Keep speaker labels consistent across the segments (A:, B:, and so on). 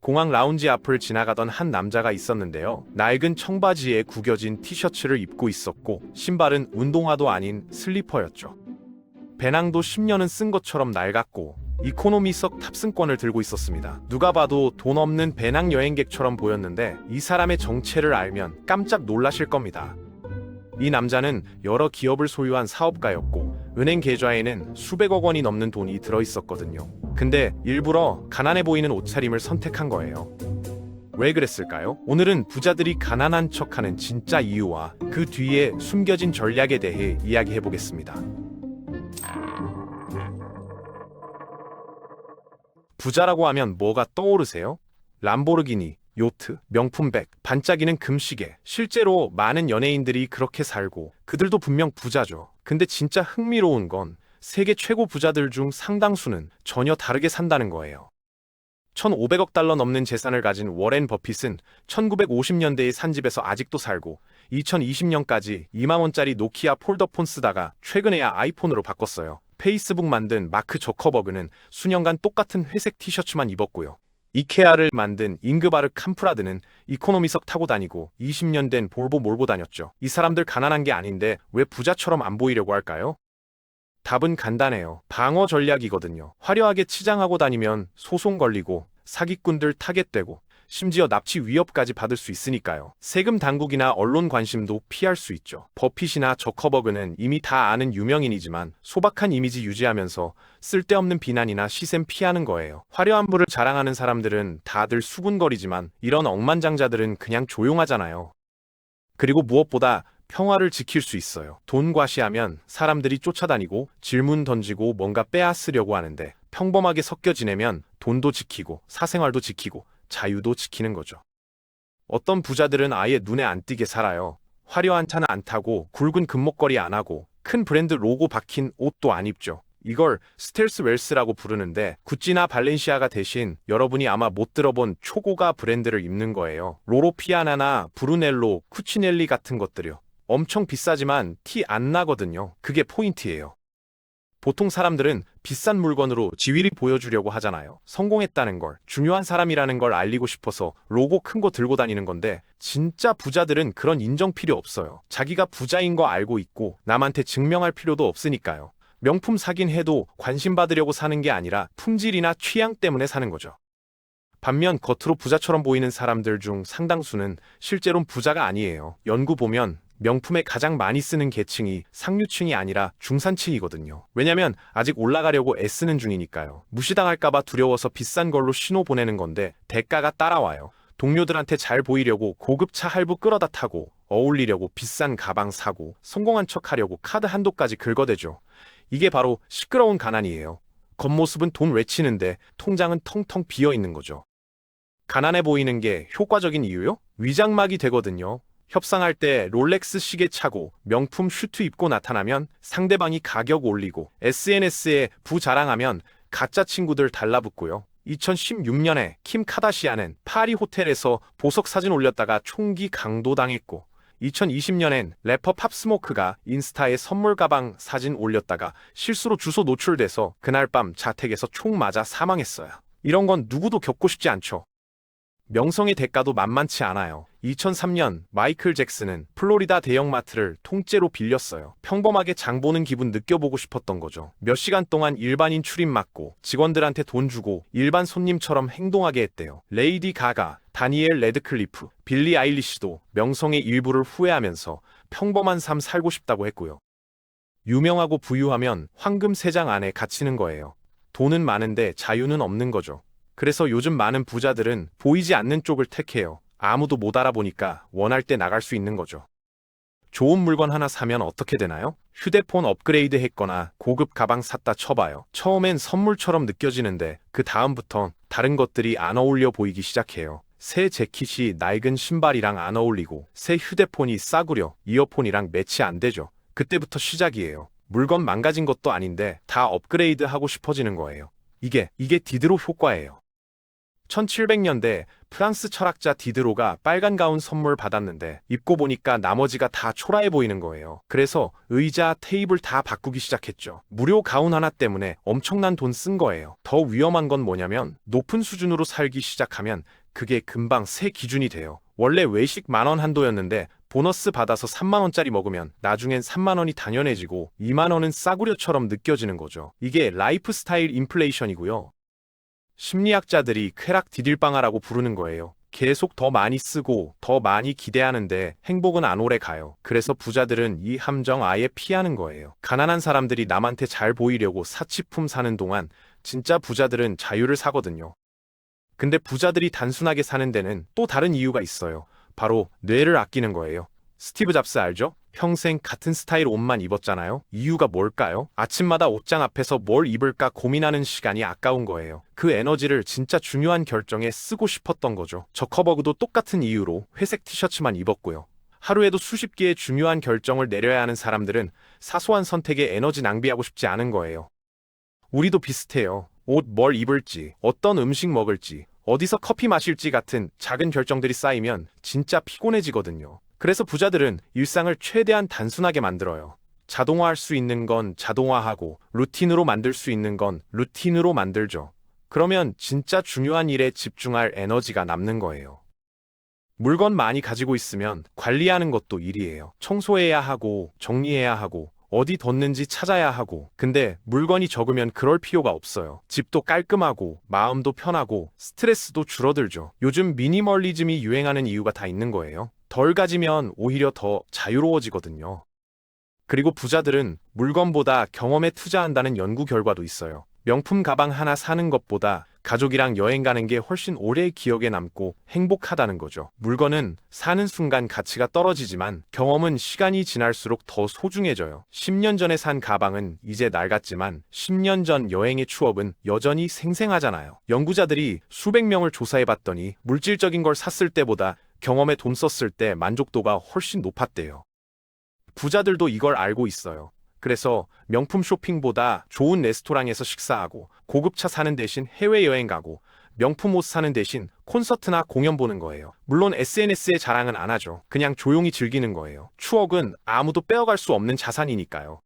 A: 공항 라운지 앞을 지나가던 한 남자가 있었는데요. 낡은 청바지에 구겨진 티셔츠를 입고 있었고 신발은 운동화도 아닌 슬리퍼였죠. 배낭도 10년은 쓴 것처럼 낡았고 이코노미석 탑승권을 들고 있었습니다. 누가 봐도 돈 없는 배낭 여행객처럼 보였는데 이 사람의 정체를 알면 깜짝 놀라실 겁니다. 이 남자는 여러 기업을 소유한 사업가였고 은행 계좌에는 수백억 원이 넘는 돈이 들어있었거든요. 근데 일부러 가난해 보이는 옷차림을 선택한 거예요. 왜 그랬을까요? 오늘은 부자들이 가난한 척하는 진짜 이유와 그 뒤에 숨겨진 전략에 대해 이야기해보겠습니다. 부자라고 하면 뭐가 떠오르세요? 람보르기니, 요트, 명품백, 반짝이는 금시계. 실제로 많은 연예인들이 그렇게 살고 그들도 분명 부자죠. 근데 진짜 흥미로운 건 세계 최고 부자들 중 상당수는 전혀 다르게 산다는 거예요. 1,500억 달러 넘는 재산을 가진 워렌 버핏은 1950년대에 산 집에서 아직도 살고 2020년까지 2만 원짜리 노키아 폴더폰 쓰다가 최근에야 아이폰으로 바꿨어요. 페이스북 만든 마크 저커버그는 수년간 똑같은 회색 티셔츠만 입었고요. 이케아를 만든 잉그바르 캄프라드는 이코노미석 타고 다니고 20년 된 볼보 몰고 다녔죠. 이 사람들 가난한 게 아닌데 왜 부자처럼 안 보이려고 할까요? 답은 간단해요. 방어 전략이거든요. 화려하게 치장하고 다니면 소송 걸리고 사기꾼들 타겟되고 심지어 납치 위협까지 받을 수 있으니까요. 세금 당국이나 언론 관심도 피할 수 있죠. 버핏이나 저커버그는 이미 다 아는 유명인이지만 소박한 이미지 유지하면서 쓸데없는 비난이나 시샘 피하는 거예요. 화려한 부를 자랑하는 사람들은 다들 수군거리지만 이런 억만장자들은 그냥 조용하잖아요. 그리고 무엇보다 평화를 지킬 수 있어요. 돈 과시하면 사람들이 쫓아다니고 질문 던지고 뭔가 빼앗으려고 하는데 평범하게 섞여 지내면 돈도 지키고 사생활도 지키고 자유도 지키는 거죠. 어떤 부자들은 아예 눈에 안 띄게 살아요. 화려한 차는 안 타고 굵은 금목걸이 안 하고 큰 브랜드 로고 박힌 옷도 안 입죠. 이걸 스텔스 웰스라고 부르는데 구찌나 발렌시아가 대신 여러분이 아마 못 들어본 초고가 브랜드를 입는 거예요. 로로 피아나나 브루넬로, 쿠치넬리 같은 것들이요. 엄청 비싸지만 티 안 나거든요. 그게 포인트예요. 보통 사람들은 비싼 물건으로 지위를 보여주려고 하잖아요. 성공했다는 걸, 중요한 사람이라는 걸 알리고 싶어서 로고 큰 거 들고 다니는 건데 진짜 부자들은 그런 인정 필요 없어요. 자기가 부자인 거 알고 있고 남한테 증명할 필요도 없으니까요. 명품 사긴 해도 관심 받으려고 사는 게 아니라 품질이나 취향 때문에 사는 거죠. 반면 겉으로 부자처럼 보이는 사람들 중 상당수는 실제로는 부자가 아니에요. 연구 보면 명품에 가장 많이 쓰는 계층이 상류층이 아니라 중산층이거든요. 왜냐면 아직 올라가려고 애쓰는 중이니까요. 무시당할까봐 두려워서 비싼 걸로 신호 보내는 건데 대가가 따라와요. 동료들한테 잘 보이려고 고급차 할부 끌어다 타고 어울리려고 비싼 가방 사고 성공한 척하려고 카드 한도까지 긁어대죠. 이게 바로 시끄러운 가난이에요. 겉모습은 돈 외치는데 통장은 텅텅 비어있는 거죠. 가난해 보이는 게 효과적인 이유요? 위장막이 되거든요. 협상할 때 롤렉스 시계 차고 명품 슈트 입고 나타나면 상대방이 가격 올리고 SNS에 부자랑하면 가짜 친구들 달라붙고요. 2016년에 킴 카다시안은 파리 호텔에서 보석 사진 올렸다가 총기 강도당했고 2020년엔 래퍼 팝스모크가 인스타에 선물 가방 사진 올렸다가 실수로 주소 노출돼서 그날 밤 자택에서 총 맞아 사망했어요. 이런 건 누구도 겪고 싶지 않죠. 명성의 대가도 만만치 않아요. 2003년 마이클 잭슨은 플로리다 대형마트를 통째로 빌렸어요. 평범하게 장 보는 기분 느껴보고 싶었던 거죠. 몇 시간 동안 일반인 출입 맡고 직원들한테 돈 주고 일반 손님처럼 행동하게 했대요. 레이디 가가, 다니엘 레드클리프, 빌리 아일리시도 명성의 일부를 후회하면서 평범한 삶 살고 싶다고 했고요. 유명하고 부유하면 황금 세장 안에 갇히는 거예요. 돈은 많은데 자유는 없는 거죠. 그래서 요즘 많은 부자들은 보이지 않는 쪽을 택해요. 아무도 못 알아보니까 원할 때 나갈 수 있는 거죠. 좋은 물건 하나 사면 어떻게 되나요? 휴대폰 업그레이드 했거나 고급 가방 샀다 쳐봐요. 처음엔 선물처럼 느껴지는데 그 다음부턴 다른 것들이 안 어울려 보이기 시작해요. 새 재킷이 낡은 신발이랑 안 어울리고 새 휴대폰이 싸구려 이어폰이랑 매치 안 되죠. 그때부터 시작이에요. 물건 망가진 것도 아닌데 다 업그레이드 하고 싶어지는 거예요. 이게 디드로 효과예요. 1700년대 프랑스 철학자 디드로가 빨간 가운 선물 받았는데 입고 보니까 나머지가 다 초라해 보이는 거예요. 그래서 의자, 테이블 다 바꾸기 시작했죠. 무료 가운 하나 때문에 엄청난 돈 쓴 거예요. 더 위험한 건 뭐냐면 높은 수준으로 살기 시작하면 그게 금방 새 기준이 돼요. 원래 외식 10,000원 한도였는데 보너스 받아서 30,000원짜리 먹으면 나중엔 30,000원이 당연해지고 20,000원은 싸구려처럼 느껴지는 거죠. 이게 라이프 스타일 인플레이션이고요. 심리학자들이 쾌락 디딜방아라고 부르는 거예요. 계속 더 많이 쓰고 더 많이 기대하는데 행복은 안 오래 가요. 그래서 부자들은 이 함정 아예 피하는 거예요. 가난한 사람들이 남한테 잘 보이려고 사치품 사는 동안 진짜 부자들은 자유를 사거든요. 근데 부자들이 단순하게 사는 데는 또 다른 이유가 있어요. 바로 뇌를 아끼는 거예요. 스티브 잡스 알죠? 평생 같은 스타일 옷만 입었잖아요. 이유가 뭘까요? 아침마다 옷장 앞에서 뭘 입을까 고민하는 시간이 아까운 거예요. 그 에너지를 진짜 중요한 결정에 쓰고 싶었던 거죠. 저커버그도 똑같은 이유로 회색 티셔츠만 입었고요. 하루에도 수십 개의 중요한 결정을 내려야 하는 사람들은 사소한 선택에 에너지 낭비하고 싶지 않은 거예요. 우리도 비슷해요. 옷 뭘 입을지, 어떤 음식 먹을지, 어디서 커피 마실지 같은 작은 결정들이 쌓이면 진짜 피곤해지거든요. 그래서 부자들은 일상을 최대한 단순하게 만들어요. 자동화할 수 있는 건 자동화하고 루틴으로 만들 수 있는 건 루틴으로 만들죠. 그러면 진짜 중요한 일에 집중할 에너지가 남는 거예요. 물건 많이 가지고 있으면 관리하는 것도 일이에요. 청소해야 하고 정리해야 하고 어디 뒀는지 찾아야 하고. 근데 물건이 적으면 그럴 필요가 없어요. 집도 깔끔하고 마음도 편하고 스트레스도 줄어들죠. 요즘 미니멀리즘이 유행하는 이유가 다 있는 거예요. 덜 가지면 오히려 더 자유로워지거든요. 그리고 부자들은 물건보다 경험에 투자한다는 연구 결과도 있어요. 명품 가방 하나 사는 것보다 가족이랑 여행 가는 게 훨씬 오래 기억에 남고 행복하다는 거죠. 물건은 사는 순간 가치가 떨어지지만 경험은 시간이 지날수록 더 소중해져요. 10년 전에 산 가방은 이제 낡았지만 10년 전 여행의 추억은 여전히 생생하잖아요. 연구자들이 수백 명을 조사해봤더니 물질적인 걸 샀을 때보다 경험에 돈 썼을 때 만족도가 훨씬 높았대요. 부자들도 이걸 알고 있어요. 그래서 명품 쇼핑보다 좋은 레스토랑에서 식사하고 고급차 사는 대신 해외여행 가고 명품 옷 사는 대신 콘서트나 공연 보는 거예요. 물론 SNS에 자랑은 안 하죠. 그냥 조용히 즐기는 거예요. 추억은 아무도 빼어갈 수 없는 자산이니까요.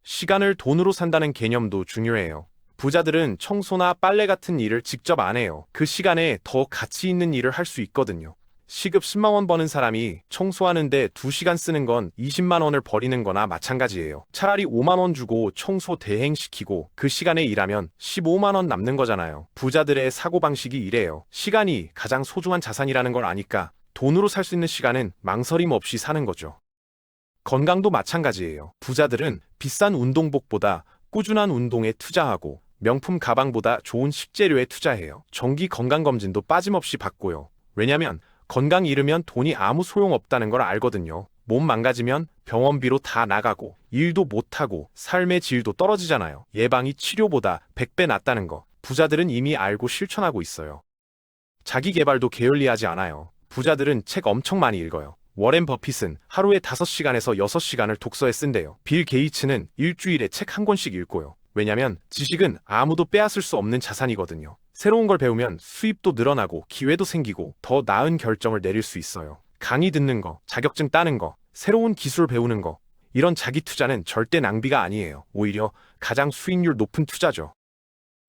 A: 시간을 돈으로 산다는 개념도 중요해요. 부자들은 청소나 빨래 같은 일을 직접 안 해요. 그 시간에 더 가치 있는 일을 할 수 있거든요. 시급 10만 원 버는 사람이 청소하는데 2시간 쓰는 건 20만 원을 버리는 거나 마찬가지예요. 차라리 5만 원 주고 청소 대행시키고 그 시간에 일하면 15만 원 남는 거잖아요. 부자들의 사고방식이 이래요. 시간이 가장 소중한 자산이라는 걸 아니까 돈으로 살 수 있는 시간은 망설임 없이 사는 거죠. 건강도 마찬가지예요. 부자들은 비싼 운동복보다 꾸준한 운동에 투자하고 명품 가방보다 좋은 식재료에 투자해요. 정기 건강검진도 빠짐없이 받고요. 왜냐면 건강 잃으면 돈이 아무 소용없다는 걸 알거든요. 몸 망가지면 병원비로 다 나가고 일도 못하고 삶의 질도 떨어지잖아요. 예방이 치료보다 100배 낫다는 거 부자들은 이미 알고 실천하고 있어요. 자기 개발도 게을리하지 않아요. 부자들은 책 엄청 많이 읽어요. 워렌 버핏은 하루에 5시간에서 6시간을 독서에 쓴대요. 빌 게이츠는 일주일에 책 한 권씩 읽고요. 왜냐면 지식은 아무도 빼앗을 수 없는 자산이거든요. 새로운 걸 배우면 수입도 늘어나고 기회도 생기고 더 나은 결정을 내릴 수 있어요. 강의 듣는 거, 자격증 따는 거, 새로운 기술 배우는 거, 이런 자기 투자는 절대 낭비가 아니에요. 오히려 가장 수익률 높은 투자죠.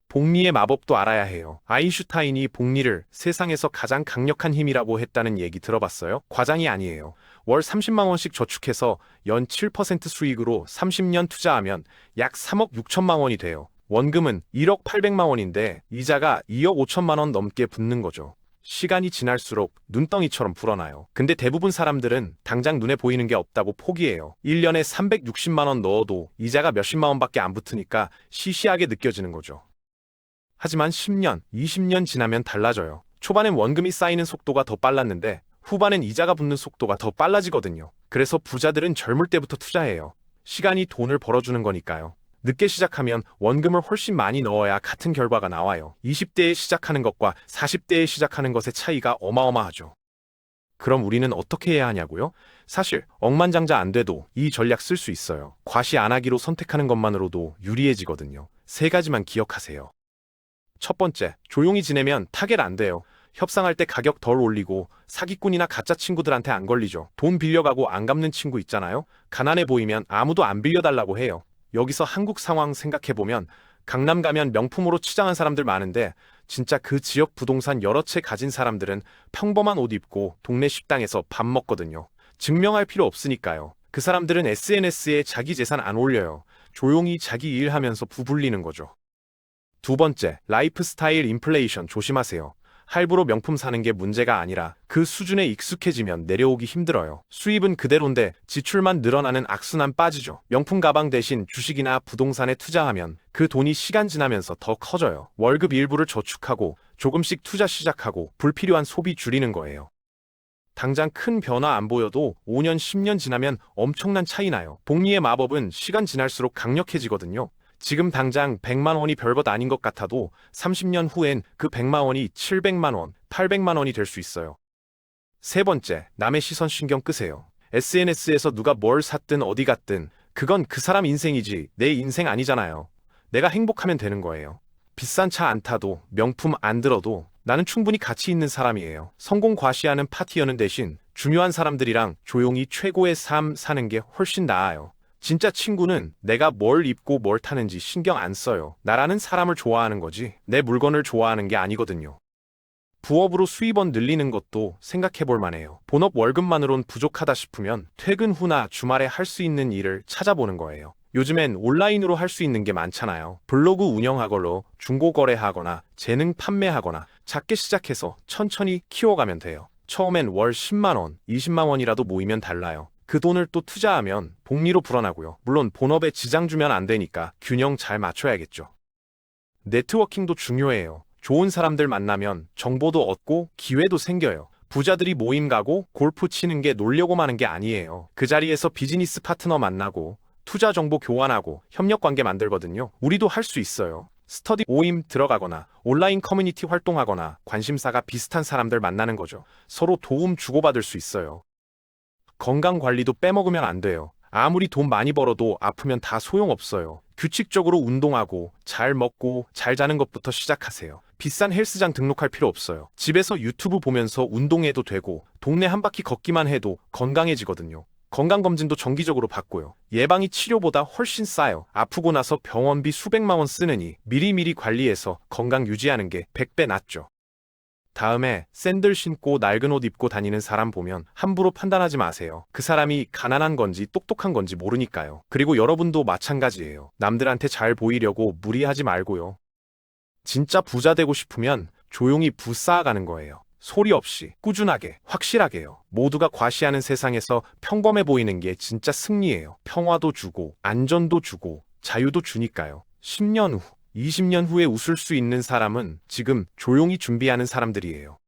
A: 복리의 마법도 알아야 해요. 아인슈타인이 복리를 세상에서 가장 강력한 힘이라고 했다는 얘기 들어봤어요? 과장이 아니에요. 월 30만 원씩 저축해서 연 7% 수익으로 30년 투자하면 약 3억 6천만 원이 돼요. 원금은 1억 800만 원인데 이자가 2억 5천만 원 넘게 붙는 거죠. 시간이 지날수록 눈덩이처럼 불어나요. 근데 대부분 사람들은 당장 눈에 보이는 게 없다고 포기해요. 1년에 360만 원 넣어도 이자가 몇십만 원밖에 안 붙으니까 시시하게 느껴지는 거죠. 하지만 10년, 20년 지나면 달라져요. 초반엔 원금이 쌓이는 속도가 더 빨랐는데 후반엔 이자가 붙는 속도가 더 빨라지거든요. 그래서 부자들은 젊을 때부터 투자해요. 시간이 돈을 벌어주는 거니까요. 늦게 시작하면 원금을 훨씬 많이 넣어야 같은 결과가 나와요. 20대에 시작하는 것과 40대에 시작하는 것의 차이가 어마어마하죠. 그럼 우리는 어떻게 해야 하냐고요? 사실 억만장자 안 돼도 이 전략 쓸 수 있어요. 과시 안 하기로 선택하는 것만으로도 유리해지거든요. 3가지만 기억하세요. 첫 번째, 조용히 지내면 타겟 안 돼요. 협상할 때 가격 덜 올리고 사기꾼이나 가짜 친구들한테 안 걸리죠. 돈 빌려가고 안 갚는 친구 있잖아요. 가난해 보이면 아무도 안 빌려달라고 해요. 여기서 한국 상황 생각해보면 강남 가면 명품으로 치장한 사람들 많은데 진짜 그 지역 부동산 여러 채 가진 사람들은 평범한 옷 입고 동네 식당에서 밥 먹거든요. 증명할 필요 없으니까요. 그 사람들은 SNS에 자기 재산 안 올려요. 조용히 자기 일하면서 부불리는 거죠. 두 번째, 라이프스타일 인플레이션 조심하세요. 할부로 명품 사는 게 문제가 아니라 그 수준에 익숙해지면 내려오기 힘들어요. 수입은 그대로인데 지출만 늘어나는 악순환 빠지죠. 명품 가방 대신 주식이나 부동산에 투자하면 그 돈이 시간 지나면서 더 커져요. 월급 일부를 저축하고 조금씩 투자 시작하고 불필요한 소비 줄이는 거예요. 당장 큰 변화 안 보여도 5년, 10년 지나면 엄청난 차이 나요. 복리의 마법은 시간 지날수록 강력해지거든요. 지금 당장 100만 원이 별것 아닌 것 같아도 30년 후엔 그 100만 원이 700만 원, 800만 원이 될 수 있어요. 세 번째, 남의 시선 신경 끄세요. SNS에서 누가 뭘 샀든 어디 갔든 그건 그 사람 인생이지 내 인생 아니잖아요. 내가 행복하면 되는 거예요. 비싼 차 안 타도 명품 안 들어도 나는 충분히 가치 있는 사람이에요. 성공 과시하는 파티 여는 대신 중요한 사람들이랑 조용히 최고의 삶 사는 게 훨씬 나아요. 진짜 친구는 내가 뭘 입고 뭘 타는지 신경 안 써요. 나라는 사람을 좋아하는 거지 내 물건을 좋아하는 게 아니거든요. 부업으로 수입원 늘리는 것도 생각해 볼 만해요. 본업 월급만으론 부족하다 싶으면 퇴근 후나 주말에 할 수 있는 일을 찾아보는 거예요. 요즘엔 온라인으로 할 수 있는 게 많잖아요. 블로그 운영하걸로 중고거래하거나 재능 판매하거나 작게 시작해서 천천히 키워가면 돼요. 처음엔 월 10만 원, 20만 원이라도 모이면 달라요. 그 돈을 또 투자하면 복리로 불어나고요. 물론 본업에 지장 주면 안 되니까 균형 잘 맞춰야겠죠. 네트워킹도 중요해요. 좋은 사람들 만나면 정보도 얻고 기회도 생겨요. 부자들이 모임 가고 골프 치는 게 놀려고 마는 게 아니에요. 그 자리에서 비즈니스 파트너 만나고 투자 정보 교환하고 협력 관계 만들거든요. 우리도 할 수 있어요. 스터디 모임 들어가거나 온라인 커뮤니티 활동하거나 관심사가 비슷한 사람들 만나는 거죠. 서로 도움 주고받을 수 있어요. 건강 관리도 빼먹으면 안 돼요. 아무리 돈 많이 벌어도 아프면 다 소용없어요. 규칙적으로 운동하고 잘 먹고 잘 자는 것부터 시작하세요. 비싼 헬스장 등록할 필요 없어요. 집에서 유튜브 보면서 운동해도 되고 동네 한 바퀴 걷기만 해도 건강해지거든요. 건강검진도 정기적으로 받고요. 예방이 치료보다 훨씬 싸요. 아프고 나서 병원비 수백만 원 쓰느니 미리미리 관리해서 건강 유지하는 게 100배 낫죠. 다음에 샌들 신고 낡은 옷 입고 다니는 사람 보면 함부로 판단하지 마세요. 그 사람이 가난한 건지 똑똑한 건지 모르니까요. 그리고 여러분도 마찬가지예요. 남들한테 잘 보이려고 무리하지 말고요. 진짜 부자 되고 싶으면 조용히 부 쌓아가는 거예요. 소리 없이, 꾸준하게, 확실하게요. 모두가 과시하는 세상에서 평범해 보이는 게 진짜 승리예요. 평화도 주고, 안전도 주고, 자유도 주니까요. 10년 후, 20년 후에 웃을 수 있는 사람은 지금 조용히 준비하는 사람들이에요.